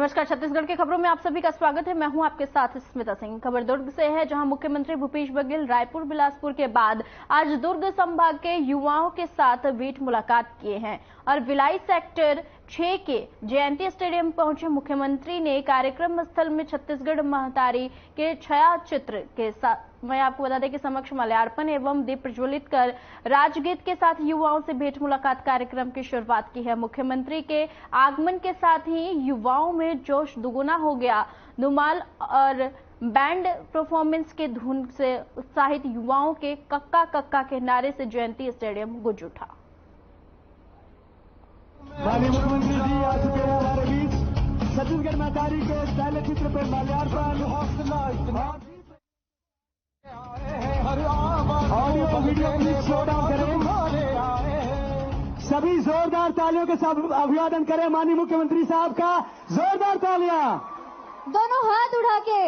नमस्कार, छत्तीसगढ़ की खबरों में आप सभी का स्वागत है। मैं हूं आपके साथ स्मिता सिंह। खबर दुर्ग से है, जहां मुख्यमंत्री भूपेश बघेल रायपुर बिलासपुर के बाद आज दुर्ग संभाग के युवाओं के साथ भेंट मुलाकात किए हैं और भिलाई सेक्टर 6 के जयंती स्टेडियम पहुंचे मुख्यमंत्री ने कार्यक्रम स्थल में छत्तीसगढ़ महतारी के छायाचित्र के साथ मैं आपको बता दें कि समक्ष माल्यार्पण एवं दीप प्रज्वलित कर राजगीत के साथ युवाओं से भेंट मुलाकात कार्यक्रम की शुरुआत की है। मुख्यमंत्री के आगमन के साथ ही युवाओं में जोश दुगुना हो गया। धुमाल और बैंड परफॉर्मेंस के धुन से उत्साहित युवाओं के कक्का कक्का के नारे से जयंती स्टेडियम गूंज उठा। माननीय मुख्यमंत्री जी आ चुके हैं हमारे बीच। छत्तीसगढ़ महतारी के पहले चित्र पर माल्यार्पण, audio video please show down करें। सभी जोरदार तालियों के साथ अभिवादन करें माननीय मुख्यमंत्री साहब का। जोरदार तालियां, दोनों हाथ उठा के।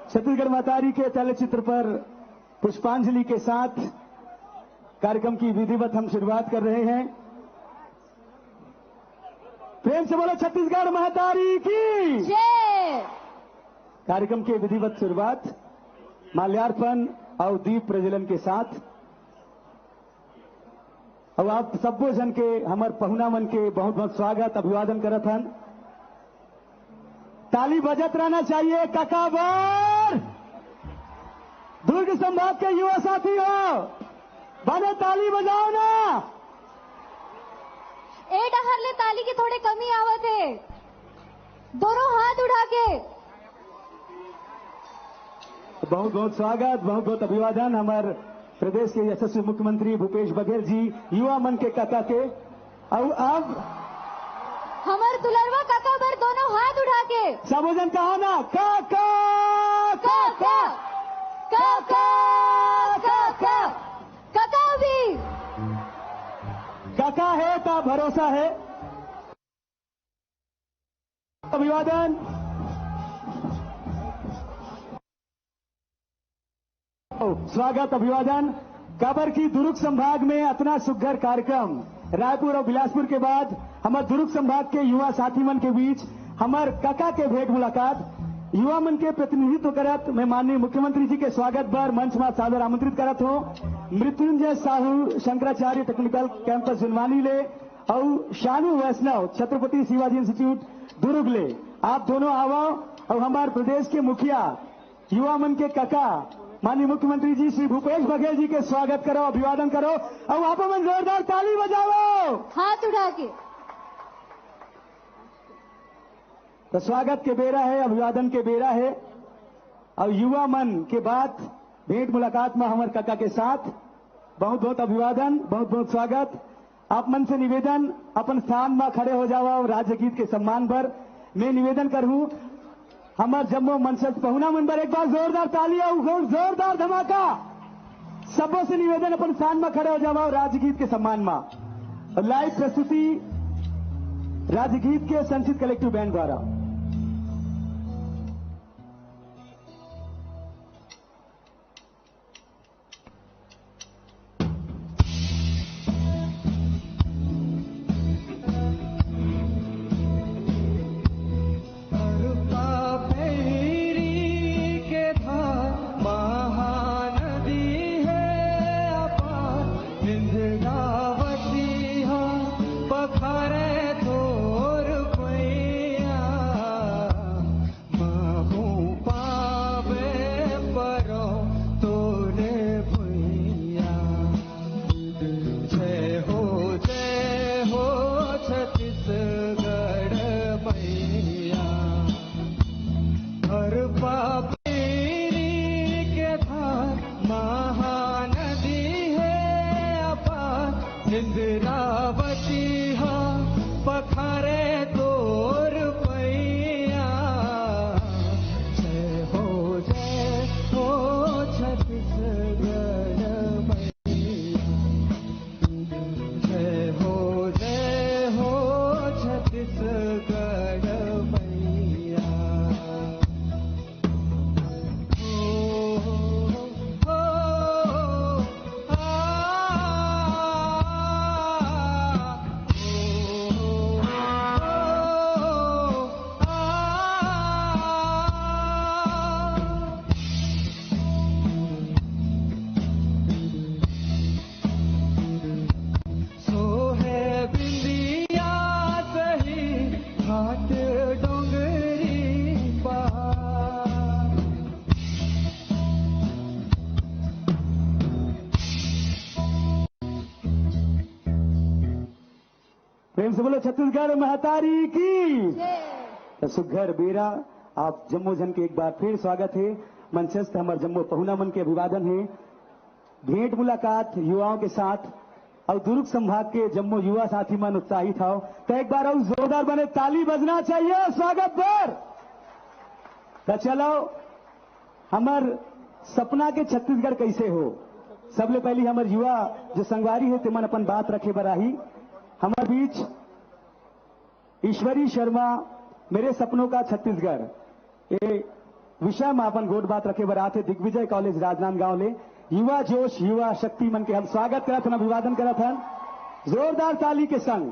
छत्तीसगढ़ महतारी के तैलचित्र पर पुष्पांजलि के साथ कार्यक्रम की विधिवत हम शुरुआत कर रहे हैं। प्रेम से बोलो छत्तीसगढ़ महतारी की जय। कार्यक्रम की विधिवत शुरुआत माल्यार्पण और दीप प्रज्वलन के साथ। अब आप सबो जन के हमार पहुना मन के बहुत बहुत स्वागत अभिवादन करत हन। ताली बजत रहना चाहिए। ककाबर दुर्ग संभाग के युवा साथी हो, बने ताली बजाओ ना। ए डहर ले ताली की थोड़े कमी आवत है। दोनों हाथ उठा के बहुत बहुत स्वागत, बहुत बहुत अभिवादन हमारे प्रदेश के यशस्वी मुख्यमंत्री भूपेश बघेल जी युवा मन के काका के। और अब हमार दुलरवा काका बर दोनों हाथ उठा के सबोजन कहा ना, काका काका काका काका काका भी काका है का भरोसा है। अभिवादन। स्वागत अभिवादन। काबर की दुर्ग संभाग में इतना सुघर कार्यक्रम रायपुर और बिलासपुर के बाद हमारे दुर्ग संभाग के युवा साथी मन के बीच हमारे काका के भेंट मुलाकात युवा मन के प्रतिनिधित्व करत मैं माननीय मुख्यमंत्री जी के स्वागत पर मंच में सादर आमंत्रित करत हूं। मृत्युंजय साहू शंकराचार्य टेक्निकल कैंपस जुनवानी ले और शानू वैष्णव छत्रपति शिवाजी इंस्टीट्यूट दुर्ग ले आप दोनों आओ और हमारे प्रदेश के मुखिया युवा मन के काका माननीय मुख्यमंत्री जी श्री भूपेश बघेल जी के स्वागत करो, अभिवादन करो और आप मन जोरदार ताली बजाओ, हाथ उठा के। तो स्वागत के बेरा है, अभिवादन के बेरा है और युवा मन के बाद भेंट मुलाकात में हमारे काका के साथ बहुत बहुत अभिवादन, बहुत बहुत स्वागत। आप मन से निवेदन अपन स्थान में खड़े हो जाओ और राज्य गीत के सम्मान पर मैं निवेदन करूं हमार जम्मू मनसद पहुना मन पर एक बार जोरदार ताली और जोरदार धमाका। सबों से निवेदन अपन स्थान में खड़े हो जाओ राज्य गीत के सम्मान में। लाइव प्रस्तुति राज्य गीत के संचित कलेक्टिव बैंड द्वारा। प्रेम से बोलो छत्तीसगढ़ महतारी की। तो सुघर बेरा आप जम्मो जन के एक बार फिर स्वागत है। मंचस्थ हमारे जम्मो पहुना मन के अभिवादन है। भेंट मुलाकात युवाओं के साथ और दुर्ग संभाग के जम्मो युवा साथी मन उत्साहित हो तो एक बार और जोरदार बने ताली बजना चाहिए स्वागत पर। तो चलो हमार सपना के छत्तीसगढ़ कैसे हो, सबले पहली हमार युवा जो संगवारी है तिमन अपन बात रखे बराही। हमार बीच ईश्वरी शर्मा मेरे सपनों का छत्तीसगढ़ ये विषय में अपन गोट बात रखे बरा थे दिग्विजय कॉलेज राजनांदगांव ले। युवा जोश युवा शक्ति मन के हम स्वागत करत हन, अभिवादन करत हन जोरदार ताली के संग।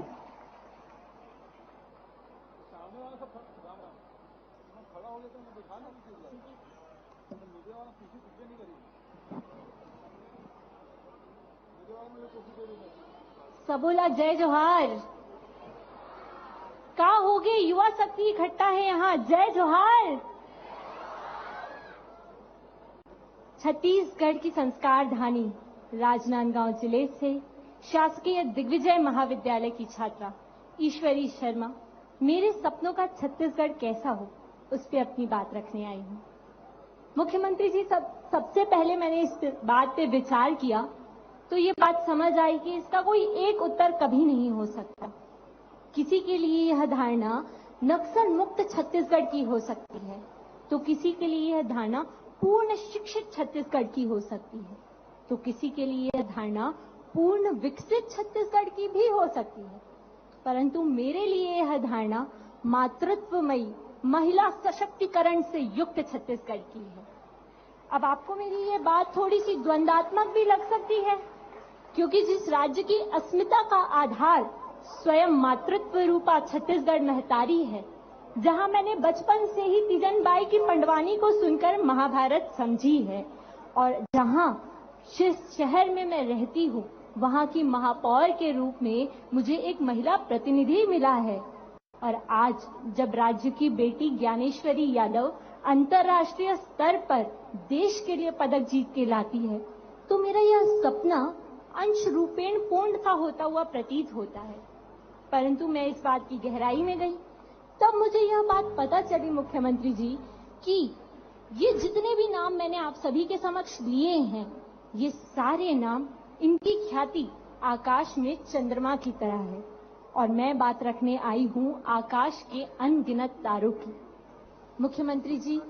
सबोला जय जोहार। का हो गए युवा शक्ति इकट्ठा है यहाँ, जय जोहार। छत्तीसगढ़ की संस्कार धानी राजनांदगांव जिले से शासकीय दिग्विजय महाविद्यालय की छात्रा ईश्वरी शर्मा मेरे सपनों का छत्तीसगढ़ कैसा हो उस पर अपनी बात रखने आई हूँ। मुख्यमंत्री जी सबसे पहले मैंने इस बात पे विचार किया तो ये बात समझ आई कि इसका कोई एक उत्तर कभी नहीं हो सकता। किसी के लिए यह धारणा नक्सल मुक्त छत्तीसगढ़ की हो सकती है तो किसी के लिए यह धारणा पूर्ण शिक्षित छत्तीसगढ़ की हो सकती है तो किसी के लिए यह धारणा पूर्ण विकसित छत्तीसगढ़ की भी हो सकती है, परंतु मेरे लिए यह धारणा मातृत्वमयी महिला सशक्तिकरण से युक्त छत्तीसगढ़ की है। अब आपको मेरी ये बात थोड़ी सी द्वंद्वात्मक भी लग सकती है क्योंकि जिस राज्य की अस्मिता का आधार स्वयं मातृत्व रूपा छत्तीसगढ़ महतारी है, जहां मैंने बचपन से ही तीजन बाई की पंडवानी को सुनकर महाभारत समझी है और जहां जिस शहर में मैं रहती हूं वहां की महापौर के रूप में मुझे एक महिला प्रतिनिधि मिला है और आज जब राज्य की बेटी ज्ञानेश्वरी यादव अंतर्राष्ट्रीय स्तर पर देश के लिए पदक जीत के लाती है तो मेरा यह सपना अंश रूपेण पूर्णता होता हुआ प्रतीत होता है। परंतु मैं इस बात की गहराई में गई तब मुझे यह बात पता चली मुख्यमंत्री जी कि ये जितने भी नाम मैंने आप सभी के समक्ष लिए हैं ये सारे नाम इनकी ख्याति आकाश में चंद्रमा की तरह है और मैं बात रखने आई हूं आकाश के अनगिनत तारों की। मुख्यमंत्री जी,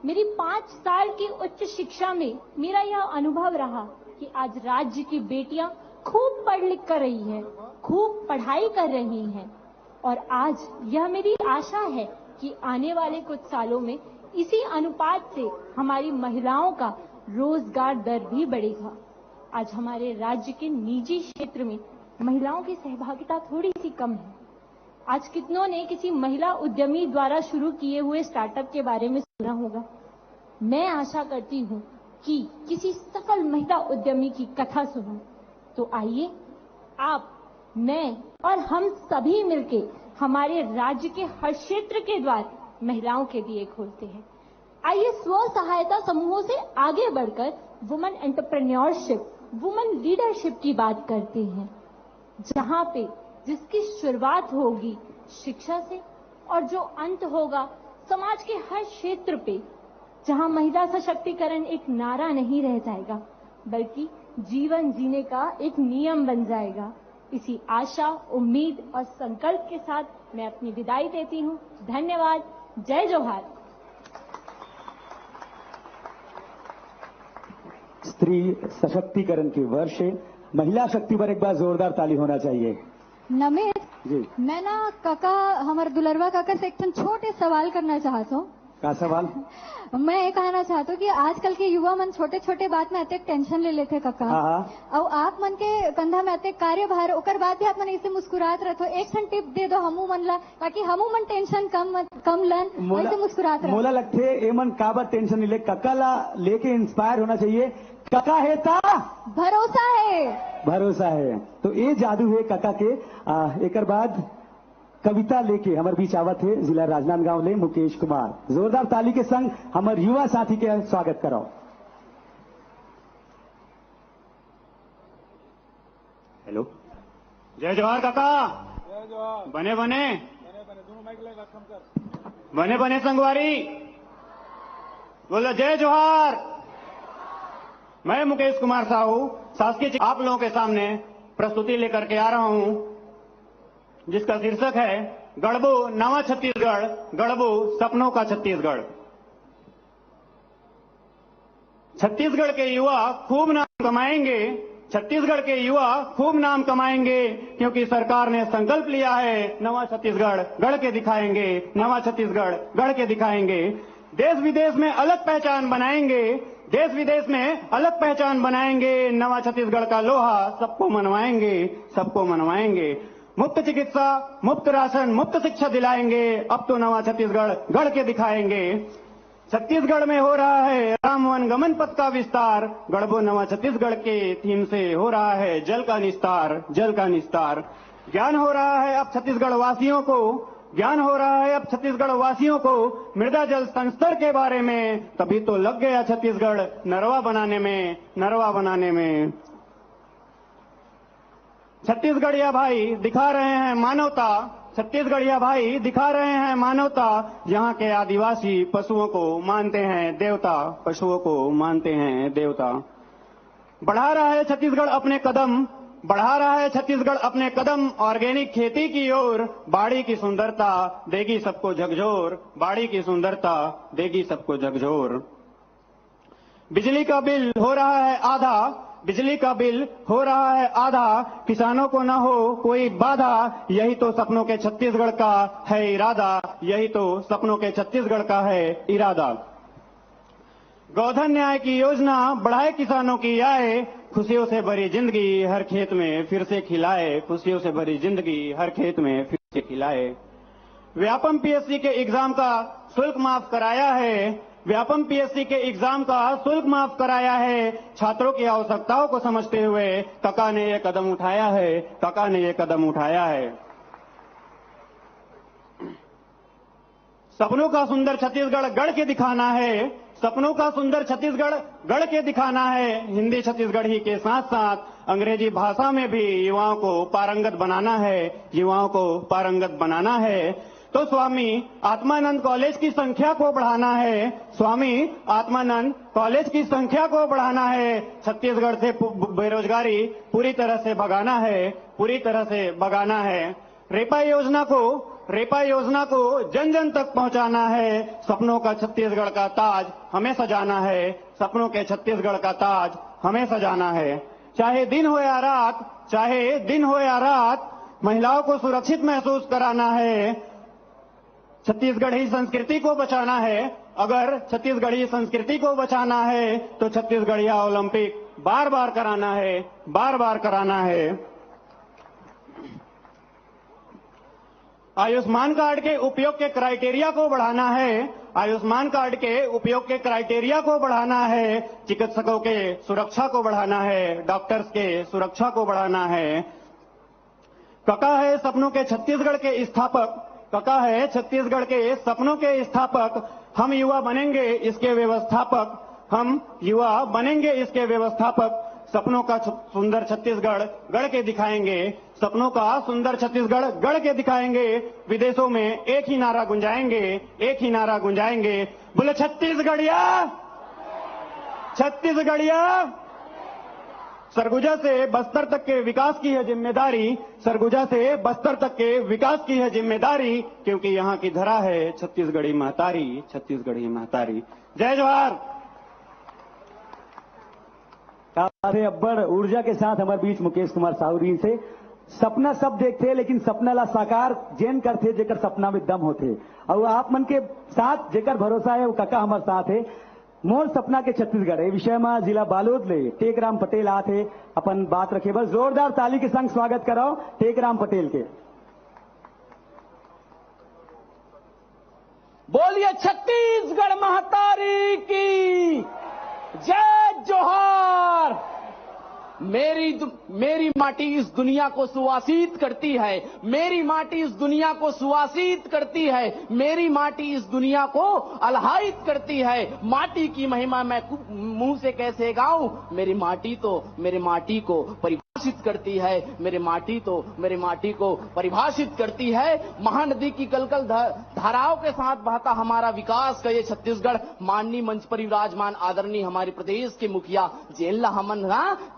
मेरी 5 साल की उच्च शिक्षा में मेरा यह अनुभव रहा कि आज राज्य की बेटियां खूब पढ़ लिख कर रही हैं, खूब पढ़ाई कर रही हैं और आज यह मेरी आशा है कि आने वाले कुछ सालों में इसी अनुपात से हमारी महिलाओं का रोजगार दर भी बढ़ेगा। आज हमारे राज्य के निजी क्षेत्र में महिलाओं की सहभागिता थोड़ी सी कम है। आज कितनों ने किसी महिला उद्यमी द्वारा शुरू किए हुए स्टार्टअप के बारे में सुना होगा। मैं आशा करती हूं कि किसी सफल महिला उद्यमी की कथा सुनूं। तो आइए आप, मैं और हम सभी मिलके हमारे राज्य के हर क्षेत्र के द्वार महिलाओं के लिए खोलते हैं। आइए स्व सहायता समूहों से आगे बढ़कर वुमेन एंटरप्रेन्योरशिप, वुमेन लीडरशिप की बात करते हैं, जहां पे जिसकी शुरुआत होगी शिक्षा से और जो अंत होगा समाज के हर क्षेत्र पे, जहां महिला सशक्तिकरण एक नारा नहीं रह जाएगा बल्कि जीवन जीने का एक नियम बन जाएगा। इसी आशा, उम्मीद और संकल्प के साथ मैं अपनी विदाई देती हूं। धन्यवाद। जय जोहार। स्त्री सशक्तिकरण के वर्ष महिला शक्ति पर एक बार जोरदार ताली होना चाहिए। नमित जी, मैं ना काका हमारे दुलरवा काका से एक छोटे सवाल करना चाहता हूँ। का सवाल? मैं ये कहना चाहता हूँ कि आजकल के युवा मन छोटे छोटे बात में आते टेंशन ले लेते काका। और आप मन के कंधा में आते कार्यभार ओकर बाद भी आप मन इसे मुस्कुरात रहते हो। एक टिप दे दो हमू मन ला ताकि हमू मन टेंशन कम लन वैसे मुस्कुरात रहो। मोला लगते ए मन काबर टेंशन नहीं ले, कका ला लेके इंस्पायर होना चाहिए। कका है ता भरोसा है, भरोसा है। तो ये जादू है कका के। एक बाद कविता लेके हमारे बीच आवत है जिला राजनांदगांव ले मुकेश कुमार। जोरदार ताली के संग हमारे युवा साथी के स्वागत कराओ। हेलो, जय जोहार काका। बने बने बने बने संगवारी बोलो जय जोहार। मैं मुकेश कुमार साहू शासकीय आप लोगों के सामने प्रस्तुति लेकर के आ रहा हूं जिसका शीर्षक है गढ़बो नवा छत्तीसगढ़, गढ़बो सपनों का छत्तीसगढ़। छत्तीसगढ़ के युवा खूब नाम कमाएंगे, छत्तीसगढ़ के युवा खूब नाम कमाएंगे क्योंकि सरकार ने संकल्प लिया है नवा छत्तीसगढ़ गढ़ के दिखाएंगे, नवा छत्तीसगढ़ गढ़ के दिखाएंगे। देश विदेश में अलग पहचान बनाएंगे, देश विदेश में अलग पहचान बनाएंगे। नवा छत्तीसगढ़ का लोहा सबको मनवाएंगे, सबको मनवाएंगे। मुफ्त चिकित्सा, मुफ्त राशन, मुफ्त शिक्षा दिलाएंगे। अब तो नवा छत्तीसगढ़ गढ़ के दिखाएंगे। छत्तीसगढ़ में हो रहा है राम वन गमन पथ का विस्तार, गढ़बो नवा छत्तीसगढ़ के थीम से हो रहा है जल का निस्तार, जल का निस्तार। ज्ञान हो रहा है अब छत्तीसगढ़ वासियों को, ज्ञान हो रहा है अब छत्तीसगढ़ वासियों को मृदा जल संस्तर के बारे में। तभी तो लग गया छत्तीसगढ़ नरवा बनाने में, नरवा बनाने में। छत्तीसगढ़िया भाई दिखा रहे हैं मानवता, छत्तीसगढ़िया भाई दिखा रहे हैं मानवता। यहाँ के आदिवासी पशुओं को मानते हैं देवता, पशुओं को मानते हैं देवता। बढ़ा रहा है छत्तीसगढ़ अपने कदम, बढ़ा रहा है छत्तीसगढ़ अपने कदम ऑर्गेनिक खेती की ओर। बाड़ी की सुंदरता देगी सबको झकझोर, बाड़ी की सुंदरता देगी सबको झकझोर। बिजली का बिल हो रहा है आधा, बिजली का बिल हो रहा है आधा, किसानों को न हो कोई बाधा। यही तो सपनों के छत्तीसगढ़ का है इरादा, यही तो सपनों के छत्तीसगढ़ का है इरादा। गोधन न्याय की योजना बढ़ाए किसानों की आय, खुशियों से भरी जिंदगी हर खेत में फिर से खिलाए, खुशियों से भरी जिंदगी हर खेत में फिर से खिलाए। व्यापम पीएससी के एग्जाम का शुल्क माफ कराया है, व्यापम पीएससी के एग्जाम का शुल्क माफ कराया है। छात्रों की आवश्यकताओं को समझते हुए काका ने ये कदम उठाया है, काका ने ये कदम उठाया है। सपनों का सुंदर छत्तीसगढ़ गढ़ के दिखाना है, सपनों का सुंदर छत्तीसगढ़ गढ़ के दिखाना है। हिंदी छत्तीसगढ़ी के साथ साथ अंग्रेजी भाषा में भी युवाओं को पारंगत बनाना है, युवाओं को पारंगत बनाना है। तो स्वामी आत्मानंद कॉलेज की संख्या को बढ़ाना है, स्वामी आत्मानंद कॉलेज की संख्या को बढ़ाना है। छत्तीसगढ़ से बेरोजगारी पूरी तरह से भगाना है, पूरी तरह से भगाना है। रेपा योजना को जन जन तक पहुंचाना है। सपनों का छत्तीसगढ़ का ताज हमें सजाना है, सपनों के छत्तीसगढ़ का ताज हमें सजाना है। चाहे दिन हो या रात, चाहे दिन हो या रात, महिलाओं को सुरक्षित महसूस कराना है। छत्तीसगढ़ी संस्कृति को बचाना है, अगर छत्तीसगढ़ी संस्कृति को बचाना है तो छत्तीसगढ़िया ओलंपिक बार बार कराना है, बार बार कराना है। आयुष्मान कार्ड के उपयोग के क्राइटेरिया को बढ़ाना है, आयुष्मान कार्ड के उपयोग के क्राइटेरिया को बढ़ाना है। चिकित्सकों के सुरक्षा को बढ़ाना है, डॉक्टर्स के सुरक्षा को बढ़ाना है। काका है सपनों के छत्तीसगढ़ के स्थापक, काका है छत्तीसगढ़ के सपनों के स्थापक। हम युवा बनेंगे इसके व्यवस्थापक, हम युवा बनेंगे इसके व्यवस्थापक। सपनों का सुंदर छत्तीसगढ़ गढ़ के दिखाएंगे, सपनों का सुंदर छत्तीसगढ़ गढ़ के दिखाएंगे। विदेशों में एक ही नारा गुंजाएंगे, एक ही नारा गुंजाएंगे। बोले छत्तीसगढ़िया, छत्तीसगढ़िया। सरगुजा से बस्तर तक के विकास की है जिम्मेदारी, सरगुजा से बस्तर तक के विकास की है जिम्मेदारी, क्योंकि यहाँ की धरा है छत्तीसगढ़ी महतारी, छत्तीसगढ़ी महतारी। जय जोहार। अब्बड़ ऊर्जा के साथ हमारे बीच मुकेश कुमार साहू जी से सपना सब देखते लेकिन सपना ला साकार जेन करते जेकर सपना में दम होते। और आप मन के साथ जेकर भरोसा है वो काका हमारे साथ है। मोर सपना के छत्तीसगढ़ ये विषय में जिला बालोद ले टेकराम पटेल आते अपन बात रखे। बस जोरदार ताली के संग स्वागत कराओ टेकराम पटेल के। बोलिए छत्तीसगढ़ महतारी की जय जोहार। मेरी माटी इस दुनिया को सुवासित करती है, मेरी माटी इस दुनिया को सुवासित करती है, मेरी माटी इस दुनिया को आह्लादित करती है। माटी की महिमा मैं मुंह से कैसे गाऊं, मेरी माटी को करती है, मेरे माटी को परिभाषित करती है। महानदी की कलकल धाराओं के साथ बहता हमारा विकास का ये छत्तीसगढ़, माननीय मंच पर विराजमान आदरणीय हमारे प्रदेश के मुखिया जेल्ला हमन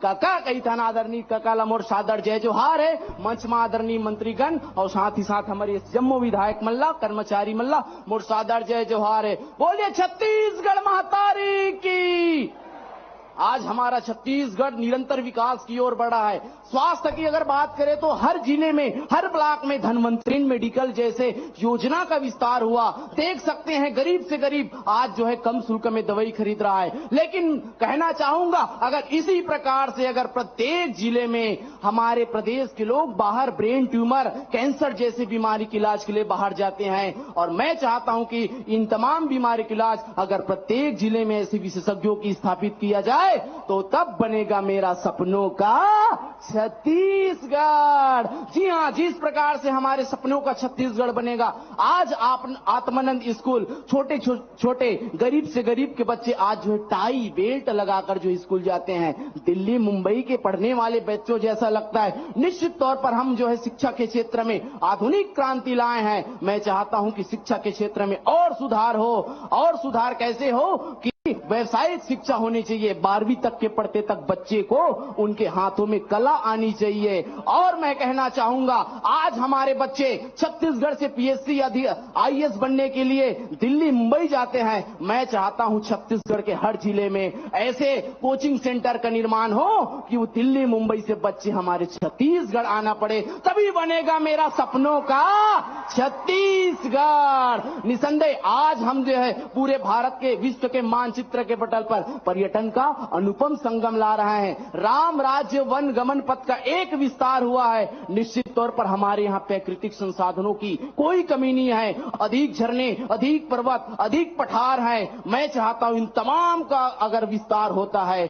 काका कही था आदरणीय काका लमोर सादर जय जोहार है। मंच में आदरणीय मंत्रीगण और साथ ही साथ हमारे जम्मू विधायक मल्ला, कर्मचारी मल्ला, मोर सादर जय जोहार है। बोलिए छत्तीसगढ़ महतारी की। आज हमारा छत्तीसगढ़ निरंतर विकास की ओर बढ़ा है। स्वास्थ्य की अगर बात करें तो हर जिले में, हर ब्लॉक में धनवंतरी मेडिकल जैसे योजना का विस्तार हुआ। देख सकते हैं गरीब से गरीब आज जो है कम शुल्क में दवाई खरीद रहा है। लेकिन कहना चाहूंगा अगर इसी प्रकार से अगर प्रत्येक जिले में हमारे प्रदेश के लोग बाहर ब्रेन ट्यूमर, कैंसर जैसी बीमारी के इलाज के लिए बाहर जाते हैं, और मैं चाहता हूं कि इन तमाम बीमारी के इलाज अगर प्रत्येक जिले में ऐसे विशेषज्ञों की स्थापित किया जाए तो तब बनेगा मेरा सपनों का छत्तीसगढ़। जी हां, जिस प्रकार से हमारे सपनों का छत्तीसगढ़ बनेगा। आज आत्मानंद स्कूल, छोटे छोटे गरीब से गरीब के बच्चे आज जो है टाई बेल्ट लगाकर जो स्कूल जाते हैं, दिल्ली मुंबई के पढ़ने वाले बच्चों जैसा लगता है। निश्चित तौर पर हम जो है शिक्षा के क्षेत्र में आधुनिक क्रांति लाए हैं। मैं चाहता हूं कि शिक्षा के क्षेत्र में और सुधार हो। और सुधार कैसे हो कि व्यवसायिक शिक्षा होनी चाहिए। 12वीं तक के पढ़ते तक बच्चे को उनके हाथों में कला आनी चाहिए। और मैं कहना चाहूंगा आज हमारे बच्चे छत्तीसगढ़ से पीएससी आईएएस बनने के लिए दिल्ली मुंबई जाते हैं। मैं चाहता हूं छत्तीसगढ़ के हर जिले में ऐसे कोचिंग सेंटर का निर्माण हो कि वो दिल्ली मुंबई से बच्चे हमारे छत्तीसगढ़ आना पड़े, तभी बनेगा मेरा सपनों का छत्तीसगढ़। निसंदेह आज हम जो है पूरे भारत के, विश्व के मानचित्र के पटल पर पर्यटन का अनुपम संगम ला रहे हैं। राम राज्य वन गमन पथ का एक विस्तार हुआ है। निश्चित तौर पर हमारे यहाँ प्राकृतिक संसाधनों की कोई कमी नहीं है। अधिक झरने, अधिक पर्वत, अधिक पठार हैं। मैं चाहता हूं इन तमाम का अगर विस्तार होता है।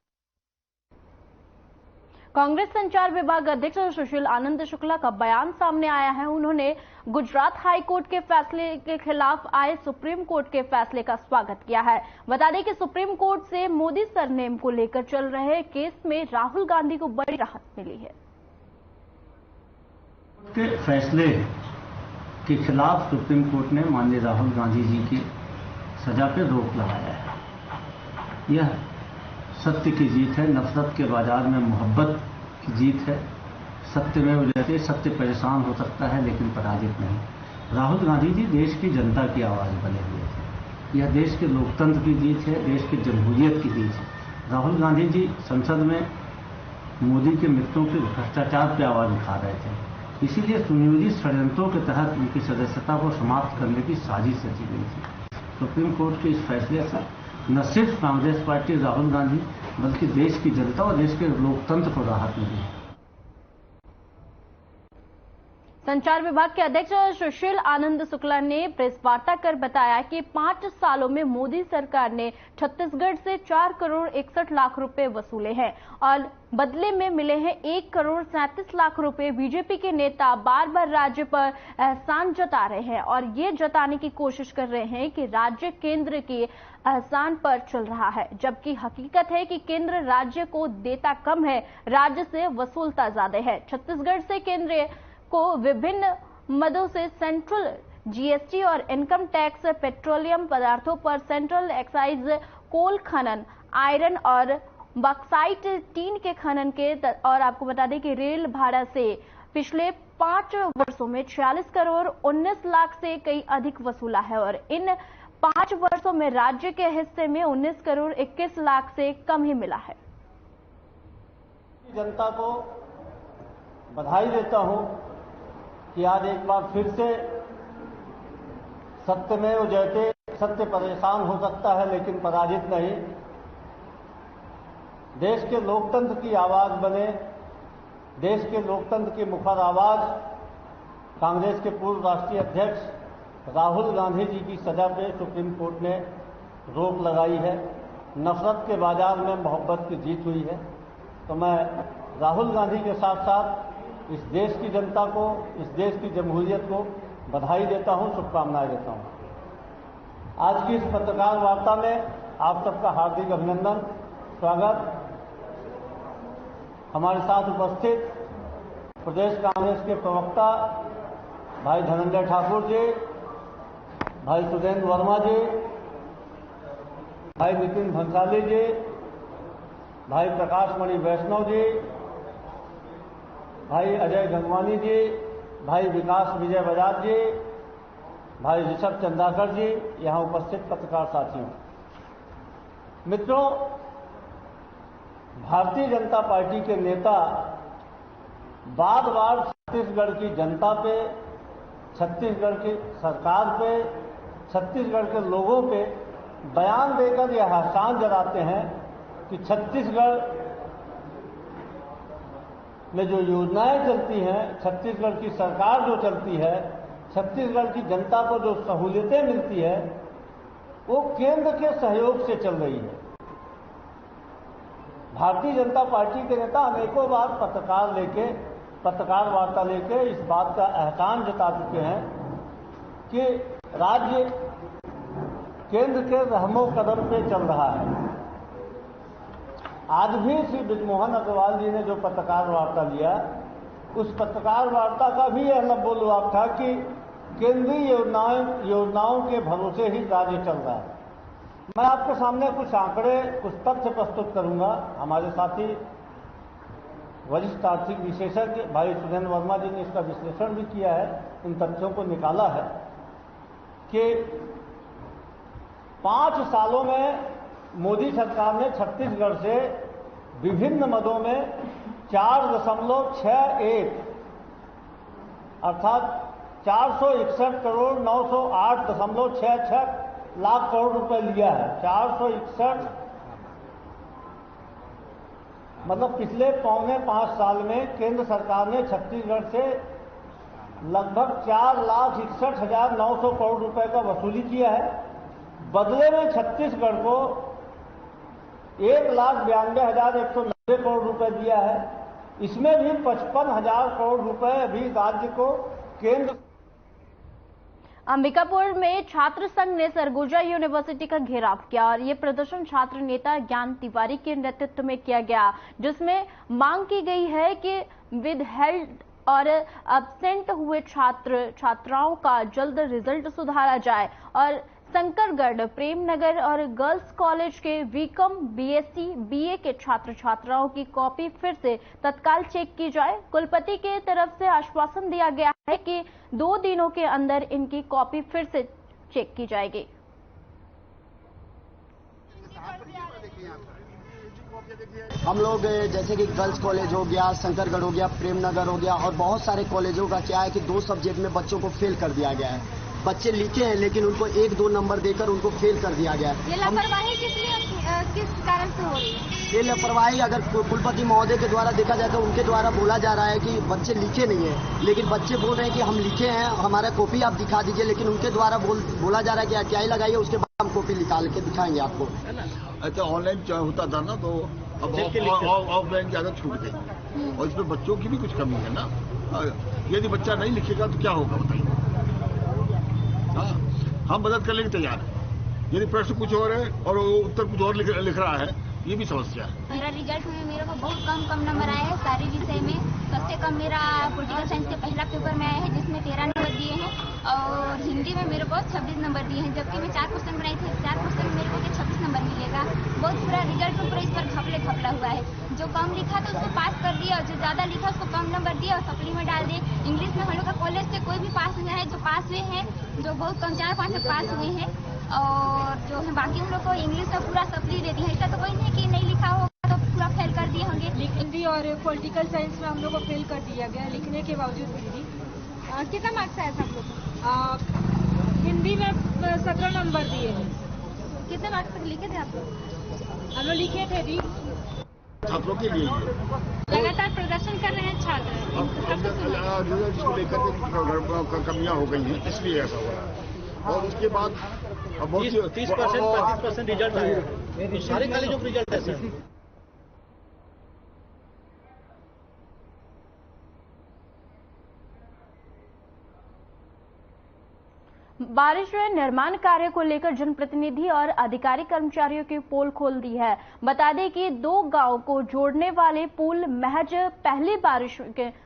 कांग्रेस संचार विभाग अध्यक्ष सुशील आनंद शुक्ला का बयान सामने आया है। उन्होंने गुजरात हाई कोर्ट के फैसले के खिलाफ आए सुप्रीम कोर्ट के फैसले का स्वागत किया है। बता दें कि सुप्रीम कोर्ट से मोदी सरनेम को लेकर चल रहे केस में राहुल गांधी को बड़ी राहत मिली है। के फैसले के खिलाफ सुप्रीम कोर्ट ने माननीय राहुल गांधी जी की सजा पर रोक लगाया है। यह सत्य की जीत है, नफरत के बाजार में मोहब्बत की जीत है। सत्य में जयते, सत्य परेशान हो सकता है लेकिन पराजित नहीं। राहुल गांधी जी देश की जनता की आवाज बने हुए थे। यह देश के लोकतंत्र की जीत है, देश की जमहूरियत की जीत है। राहुल गांधी जी संसद में मोदी के मित्रों के भ्रष्टाचार पर आवाज उठा रहे थे। इसीलिए सुनियोजित षड्यंत्रों के तहत उनकी सदस्यता को समाप्त करने की साजिश रची गई थी। सुप्रीम कोर्ट के इस फैसले से न सिर्फ कांग्रेस पार्टी, राहुल गांधी, बल्कि देश की जनता और देश के लोकतंत्र को राहत मिली है। संचार विभाग के अध्यक्ष सुशील आनंद शुक्ला ने प्रेस वार्ता कर बताया कि 5 सालों में मोदी सरकार ने छत्तीसगढ़ से 4 करोड़ 61 लाख रुपए वसूले हैं और बदले में मिले हैं 1 करोड़ 37 लाख रुपए। बीजेपी के नेता बार बार राज्य पर एहसान जता रहे हैं और ये जताने की कोशिश कर रहे हैं कि राज्य केंद्र के एहसान पर चल रहा है, जबकि हकीकत है कि केंद्र राज्य को देता कम है, राज्य से वसूलता ज्यादा है। छत्तीसगढ़ से केंद्र को विभिन्न मदों से सेंट्रल जीएसटी और इनकम टैक्स, पेट्रोलियम पदार्थों पर सेंट्रल एक्साइज, कोल खनन, आयरन और बॉक्साइट, टीन के खनन के और आपको बता दें कि रेल भाड़ा से पिछले 5 वर्षों में 46 करोड़ 19 लाख से कई अधिक वसूला है और इन 5 वर्षों में राज्य के हिस्से में 19 करोड़ 21 लाख से कम ही मिला है। जनता को बधाई देता हूं कि आज एक बार फिर से सत्य में जयते, सत्य परेशान हो सकता है लेकिन पराजित नहीं। देश के लोकतंत्र की आवाज बने, देश के लोकतंत्र की मुखर आवाज कांग्रेस के पूर्व राष्ट्रीय अध्यक्ष राहुल गांधी जी की सजा पे सुप्रीम कोर्ट ने रोक लगाई है। नफरत के बाजार में मोहब्बत की जीत हुई है। तो मैं राहुल गांधी के साथ साथ इस देश की जनता को, इस देश की जमहूरियत को बधाई देता हूं, शुभकामनाएं देता हूं। आज की इस पत्रकार वार्ता में आप सबका हार्दिक अभिनंदन, स्वागत। हमारे साथ उपस्थित प्रदेश कांग्रेस के प्रवक्ता भाई धनंजय ठाकुर जी, भाई सुधेंद्र वर्मा जी, भाई नितिन भंसाली जी, भाई प्रकाश मणि वैष्णव जी, भाई अजय गंगवानी जी, भाई विकास विजय बजाज जी, भाई ऋषभ चंदाकर जी, यहां उपस्थित पत्रकार साथियों, मित्रों, भारतीय जनता पार्टी के नेता बार बार छत्तीसगढ़ की जनता पे, छत्तीसगढ़ की सरकार पे, छत्तीसगढ़ के लोगों पे बयान देकर यह आह्वान जताते हैं कि छत्तीसगढ़ में जो योजनाएं चलती हैं, छत्तीसगढ़ की सरकार जो चलती है, छत्तीसगढ़ की जनता को जो सहूलियतें मिलती है, वो केंद्र के सहयोग से चल रही है। भारतीय जनता पार्टी के नेता अनेकों बार पत्रकार वार्ता लेके इस बात का एहसान जता चुके हैं कि राज्य केंद्र के रहमो कदम पे चल रहा है। आज भी श्री बृजमोहन अग्रवाल जी ने जो पत्रकार वार्ता लिया, उस पत्रकार वार्ता का भी यह लबोलवाब था कि केंद्रीय योजनाओं के भरोसे ही राज्य चल रहा है। मैं आपके सामने कुछ आंकड़े, कुछ तथ्य प्रस्तुत करूंगा। हमारे साथी वरिष्ठ आर्थिक विशेषज्ञ भाई सुधेंद्र वर्मा जी ने इसका विश्लेषण भी किया है, इन तथ्यों को निकाला है कि 5 सालों में मोदी सरकार ने छत्तीसगढ़ से विभिन्न मदों में 4.61 अर्थात 461 करोड़ 908.66 लाख करोड़ रुपए लिया है। 461 मतलब पिछले 4.25 साल में केंद्र सरकार ने छत्तीसगढ़ से लगभग 4,61,900 करोड़ रुपए का वसूली किया है। बदले में छत्तीसगढ़ को 1,92,190 करोड़ रुपए दिया है। इसमें भी 55,000 करोड़ रुपए अभी राज्य को केंद्र। अंबिकापुर में छात्र संघ ने सरगुजा यूनिवर्सिटी का घेराव किया और ये प्रदर्शन छात्र नेता ज्ञान तिवारी के नेतृत्व में किया गया, जिसमें मांग की गई है कि विदहेल्ड और एब्सेंट हुए छात्राओं का जल्द रिजल्ट सुधारा जाए और शंकरगढ़, प्रेमनगर और गर्ल्स कॉलेज के बीकॉम, बीएससी, बीए के छात्र छात्राओं की कॉपी फिर से तत्काल चेक की जाए। कुलपति के तरफ से आश्वासन दिया गया है कि 2 दिनों के अंदर इनकी कॉपी फिर से चेक की जाएगी। हम लोग जैसे कि गर्ल्स कॉलेज हो गया, शंकरगढ़ हो गया, प्रेमनगर हो गया और बहुत सारे कॉलेजों का क्या है कि 2 सब्जेक्ट में बच्चों को फेल कर दिया गया है। बच्चे लिखे हैं लेकिन उनको 1-2 नंबर देकर उनको फेल कर दिया गया है। ये लापरवाही किस कारण से हो रही है? ये लापरवाही अगर कुलपति महोदय के द्वारा देखा जाए तो उनके द्वारा बोला जा रहा है कि बच्चे लिखे नहीं है, लेकिन बच्चे बोल रहे हैं कि हम लिखे हैं, हमारा कॉपी आप दिखा दीजिए, लेकिन उनके द्वारा बोला जा रहा है कि क्या ही लगाइए, उसके बाद हम कॉपी निकाल के दिखाएंगे आपको। अच्छा, ऑनलाइन होता था ना, तो अब ऑफलाइन की आदत छूट गई और इसमें बच्चों की भी कुछ कमी है ना। यदि बच्चा नहीं लिखेगा तो क्या होगा बताइए। हम मदद करने के तैयार हैं। यदि प्रश्न कुछ और है और उत्तर कुछ और लिख रहा है, ये भी समस्या है। मेरा रिजल्ट में मेरे को बहुत कम नंबर आए हैं सारे विषय में। सबसे कम मेरा पॉलिटिकल साइंस के पहला पेपर में आया है, जिसमें 13 नंबर दिए हैं और हिंदी में मेरे को 26 नंबर दिए हैं, जबकि मैं 4 क्वेश्चन बनाई थी। 4 क्वेश्चन में मेरे को 26 नंबर मिलेगा। बहुत पूरा रिजल्ट पूरा इस पर घपला हुआ है। जो कम लिखा था उसको पास कर दिया और जो ज्यादा लिखा उसको कम नंबर दिया और सप्ली में डाल दिए। इंग्लिश में हम लोग का कॉलेज से कोई भी पास नहीं है, जो पास हुए हैं जो बहुत कम 4-5 में पास हुए हैं और जो है बाकी हम लोग को इंग्लिश का पूरा सप्ली दे दिया। ऐसा तो कोई नहीं कि नहीं लिखा होगा तो पूरा फेल कर दिए होंगे। हिंदी और पॉलिटिकल साइंस में हम लोग को फेल कर दिया गया लिखने के बावजूद भी। कितना मार्क्स आया था आप लोग? हिंदी में 17 नंबर दिए हैं। कितने मार्क्स तक लिखे थे आप लोग? हम लोग लिखे थे जी। छात्रों के लिए लगातार प्रदर्शन कर रहे हैं छात्र। रिजल्ट को लेकर कमियां हो गई हैं, इसलिए ऐसा हो रहा है। और उसके बाद 30% 35% रिजल्ट आया है। सारे कॉलेजों का रिजल्ट ऐसा है। बारिश में निर्माण कार्य को लेकर जनप्रतिनिधि और अधिकारी कर्मचारियों की पोल खोल दी है। बता दें कि 2 गांव को जोड़ने वाले पुल महज पहली बारिश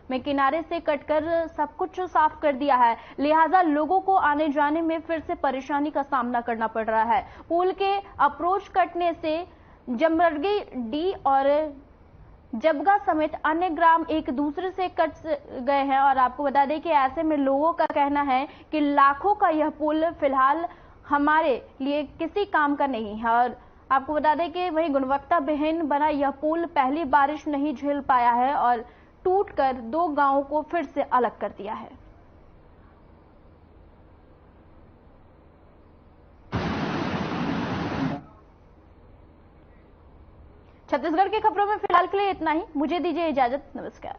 में किनारे से कटकर सब कुछ साफ कर दिया है, लिहाजा लोगों को आने जाने में फिर से परेशानी का सामना करना पड़ रहा है। पुल के अप्रोच कटने से जमरगी डी और जबगा समेत अन्य ग्राम एक दूसरे से कट गए हैं और आपको बता दें कि ऐसे में लोगों का कहना है कि लाखों का यह पुल फिलहाल हमारे लिए किसी काम का नहीं है। और आपको बता दें कि वही गुणवत्ता विहीन बना यह पुल पहली बारिश नहीं झेल पाया है और टूटकर 2 गांवों को फिर से अलग कर दिया है। छत्तीसगढ़ की खबरों में फिलहाल के लिए इतना ही। मुझे दीजिए इजाजत। नमस्कार।